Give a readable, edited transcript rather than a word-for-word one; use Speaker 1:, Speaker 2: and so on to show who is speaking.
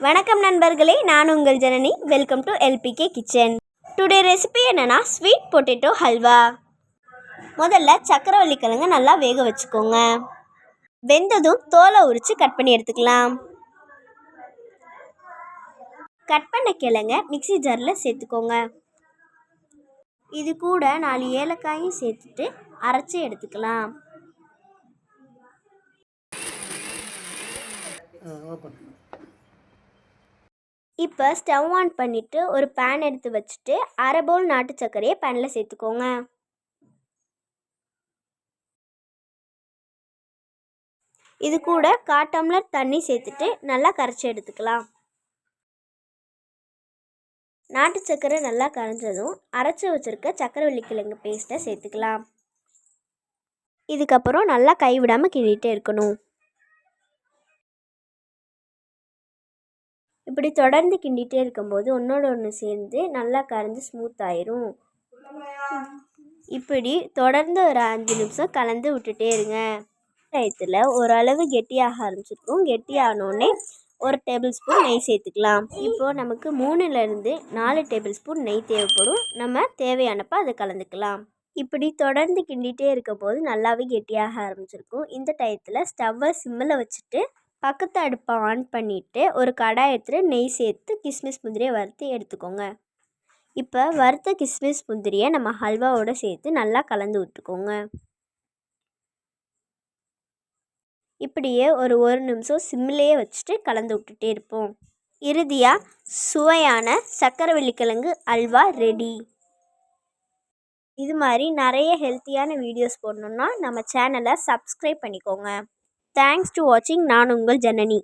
Speaker 1: வணக்கம் நண்பர்களே, நான் உங்கள் Janani. Welcome to LPK kitchen. Today recipe என்னன்னா ஸ்வீட் பொட்டேட்டோ ஹல்வா. முதல்ல சக்கரவள்ளி கிழங்கு நல்லா வேக வச்சுக்கோங்க. வெந்ததும் தோலை உரித்து கட் பண்ணி எடுத்துக்கலாம். கட் பண்ண கிழங்க மிக்சி ஜாரில் சேர்த்துக்கோங்க. இது கூட 4 ஏலக்காயும் சேர்த்துட்டு அரைச்சி எடுத்துக்கலாம். இப்போ ஸ்டவ் ஆன் பண்ணிவிட்டு ஒரு பேன் எடுத்து வச்சுட்டு அரை பவுல் நாட்டு சர்க்கரையை பேனில் சேர்த்துக்கோங்க. இது கூட 1/4 டம்ளர் தண்ணி சேர்த்துட்டு நல்லா கரைச்சி எடுத்துக்கலாம். நாட்டு சர்க்கரை நல்லா கரைஞ்சதும் அரைச்சி வச்சுருக்க சக்கரவள்ளி கிழங்கு பேஸ்ட்டை சேர்த்துக்கலாம். இதுக்கப்புறம் நல்லா கைவிடாமல் கிண்டிகிட்டே இருக்கணும். இப்படி தொடர்ந்து கிண்டிகிட்டே இருக்கும்போது ஒன்றோட ஒன்று சேர்ந்து நல்லா கரைஞ்சி ஸ்மூத் ஆயிரும். இப்படி தொடர்ந்து ஒரு 5 நிமிஷம் கலந்து விட்டுட்டே இருங்க. டயத்தில் ஓரளவு கெட்டியாக ஆரம்பிச்சிருக்கும். கெட்டியானோடனே 1 டேபிள் ஸ்பூன் நெய் சேர்த்துக்கலாம். இப்போது நமக்கு 3லேருந்து 4 டேபிள் ஸ்பூன் நெய் தேவைப்படும். நம்ம தேவையானப்போ அதை கலந்துக்கலாம். இப்படி தொடர்ந்து கிண்டிகிட்டே இருக்கும்போது நல்லாவே கெட்டியாக ஆரம்பிச்சிருக்கும். இந்த டயத்தில் ஸ்டவ்வை சிம்மில் வச்சுட்டு பக்கத்து அடுப்பை ஆன் பண்ணிவிட்டு ஒரு கடாய் எடுத்துகிட்டு நெய் சேர்த்து கிஸ்மிஸ் முந்திரியை வறுத்து எடுத்துக்கோங்க. இப்போ வறுத்த கிஸ்மிஸ் முந்திரியை நம்ம ஹல்வாவோடு சேர்த்து நல்லா கலந்து விட்டுக்கோங்க. இப்படியே ஒரு 1 நிமிஷம் சிம்மிலேயே வச்சுட்டு கலந்து விட்டுட்டே இருப்போம். இறுதியாக சுவையான சக்கரவள்ளி கிழங்கு அல்வா ரெடி. இது மாதிரி நிறைய ஹெல்த்தியான வீடியோஸ் போடணுன்னா நம்ம சேனலை சப்ஸ்கிரைப் பண்ணிக்கோங்க. தேங்க்ஸ் டு வாட்சிங். நான் உங்கள் ஜனனி.